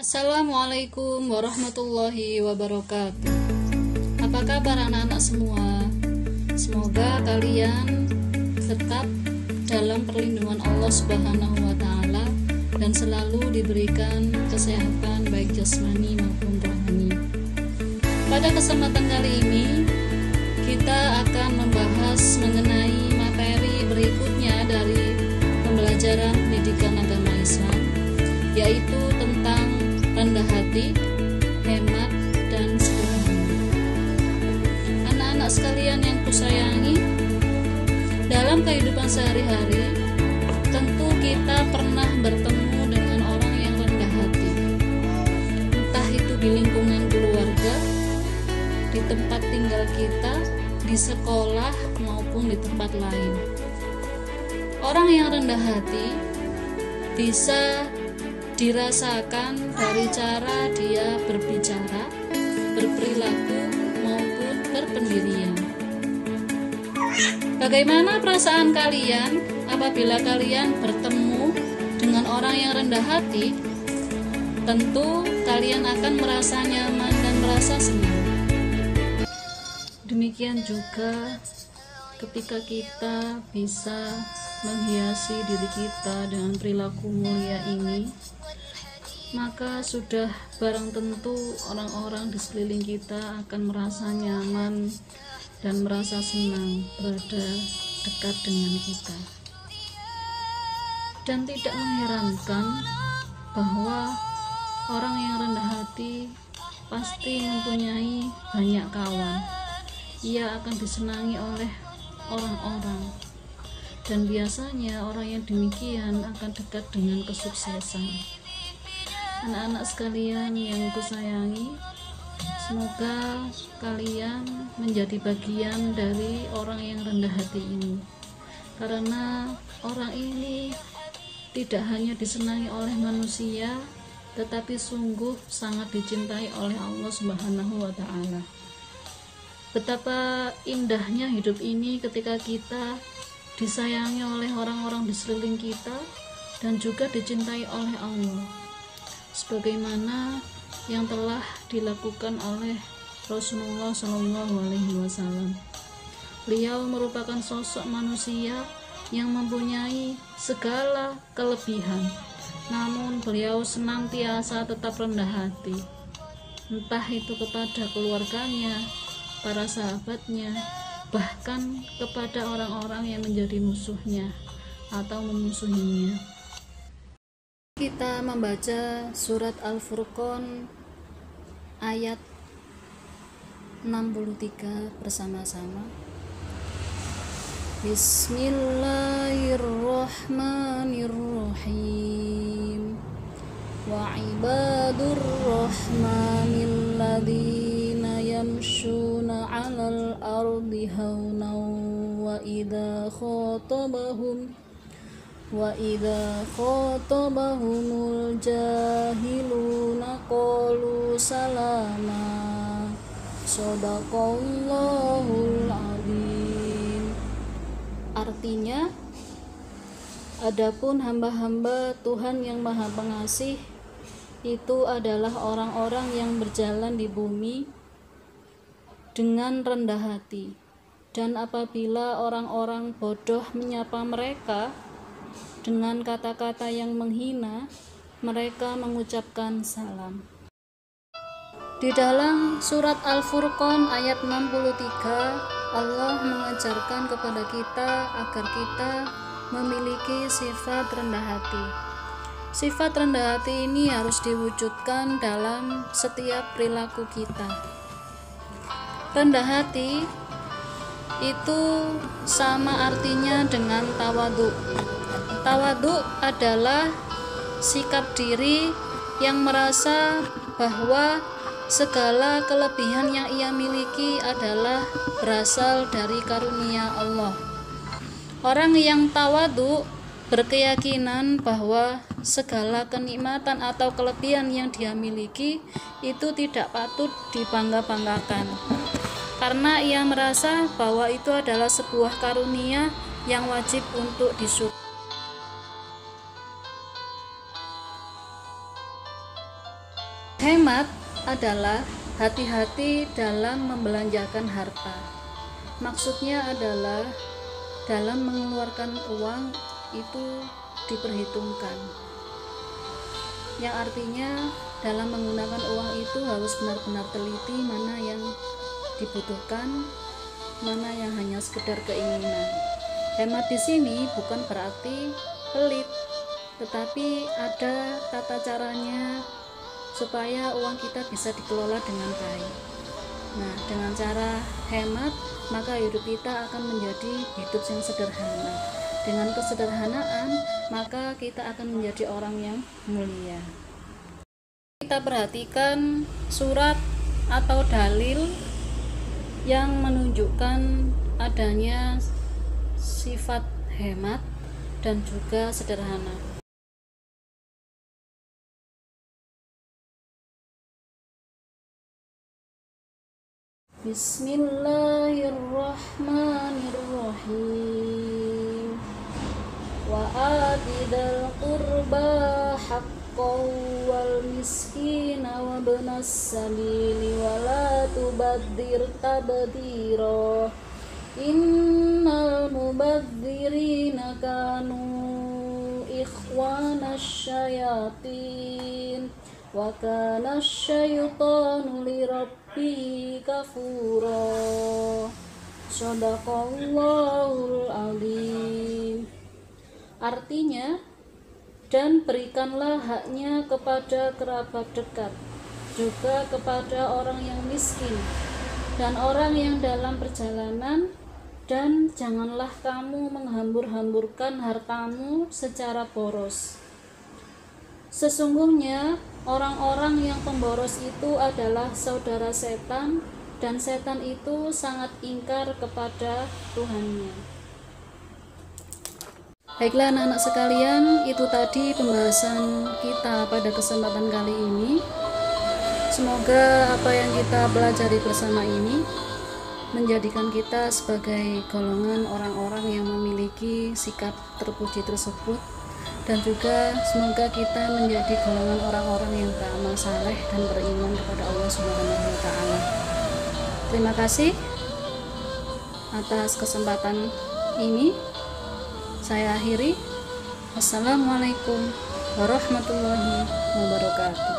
Assalamualaikum warahmatullahi wabarakatuh. Apa kabar anak-anak semua? Semoga kalian tetap dalam perlindungan Allah Subhanahu wa taala dan selalu diberikan kesehatan baik jasmani maupun rohani. Pada kesempatan kali ini kita akan membahas mengenai materi berikutnya dari pembelajaran pendidikan agama Islam, yaitu tentang rendah hati, hemat, dan sederhana. Anak-anak sekalian yang kusayangi, dalam kehidupan sehari-hari tentu kita pernah bertemu dengan orang yang rendah hati, entah itu di lingkungan keluarga, di tempat tinggal kita, di sekolah, maupun di tempat lain. Orang yang rendah hati bisa dirasakan dari cara dia berbicara, berperilaku, maupun berpendirian. Bagaimana perasaan kalian apabila kalian bertemu dengan orang yang rendah hati? Tentu kalian akan merasa nyaman dan merasa senang. Demikian juga ketika kita bisa menghiasi diri kita dengan perilaku mulia ini, maka sudah barang tentu orang-orang di sekeliling kita akan merasa nyaman dan merasa senang berada dekat dengan kita. Dan tidak mengherankan bahwa orang yang rendah hati pasti mempunyai banyak kawan. Ia akan disenangi oleh orang-orang, dan biasanya orang yang demikian akan dekat dengan kesuksesan. Anak-anak sekalian yang kusayangi, semoga kalian menjadi bagian dari orang yang rendah hati ini, karena orang ini tidak hanya disenangi oleh manusia, tetapi sungguh sangat dicintai oleh Allah Subhanahu wa taala. Betapa indahnya hidup ini ketika kita disayangi oleh orang-orang di sekeliling kita dan juga dicintai oleh Allah, sebagaimana yang telah dilakukan oleh Rasulullah SAW. Beliau merupakan sosok manusia yang mempunyai segala kelebihan, namun beliau senantiasa tetap rendah hati, entah itu kepada keluarganya, para sahabatnya, bahkan kepada orang-orang yang menjadi musuhnya atau memusuhinya. Kita membaca surat Al-Furqan ayat 63 bersama-sama. Bismillahirrahmanirrahim. Wa ibadur rahmanil ladzina yamshuna 'alal ardi haunan wa idza khatabahumul jahiluna qalu salama. Shadaqallahul azim. Artinya, adapun hamba-hamba Tuhan yang Maha Pengasih itu adalah orang-orang yang berjalan di bumi dengan rendah hati, dan apabila orang-orang bodoh menyapa mereka dengan kata-kata yang menghina, mereka mengucapkan salam. Di dalam surat Al-Furqan ayat 63, Allah mengajarkan kepada kita agar kita memiliki sifat rendah hati. Sifat rendah hati ini harus diwujudkan dalam setiap perilaku kita. Rendah hati itu sama artinya dengan tawadhu. Tawadhu adalah sikap diri yang merasa bahwa segala kelebihan yang ia miliki adalah berasal dari karunia Allah. Orang yang tawadhu berkeyakinan bahwa segala kenikmatan atau kelebihan yang dia miliki itu tidak patut dibangga-banggakan, karena ia merasa bahwa itu adalah sebuah karunia yang wajib untuk disyukuri. Hemat adalah hati-hati dalam membelanjakan harta. Maksudnya adalah dalam mengeluarkan uang itu diperhitungkan, yang artinya dalam menggunakan uang itu harus benar-benar teliti mana yang dibutuhkan, mana yang hanya sekedar keinginan. Hemat di sini bukan berarti pelit, tetapi ada tata caranya supaya uang kita bisa dikelola dengan baik. Nah, dengan cara hemat, maka hidup kita akan menjadi hidup yang sederhana. Dengan kesederhanaan, maka kita akan menjadi orang yang mulia. Kita perhatikan surat atau dalil yang menunjukkan adanya sifat hemat dan juga sederhana. Bismillahirrahmanirrahim. Wa atidal qurba haqqahu wal miskina wa ibnas sabili wa la tubadzir tabdzira. Innal mubadzirina kanu ikhwanasy syayatin wa kana syaitanu lirabbihi kafura. Shadaqallahul azim. Artinya, dan berikanlah haknya kepada kerabat dekat, juga kepada orang yang miskin dan orang yang dalam perjalanan, dan janganlah kamu menghambur-hamburkan hartamu secara boros. Sesungguhnya orang-orang yang pemboros itu adalah saudara setan, dan setan itu sangat ingkar kepada Tuhannya. Baiklah anak-anak sekalian, itu tadi pembahasan kita pada kesempatan kali ini. Semoga apa yang kita pelajari bersama ini menjadikan kita sebagai golongan orang-orang yang memiliki sikap terpuji tersebut, dan juga semoga kita menjadi golongan orang-orang yang beramal saleh dan beriman kepada Allah Subhanahu wa taala. Terima kasih atas kesempatan ini. Saya akhiri. Wassalamualaikum warahmatullahi wabarakatuh.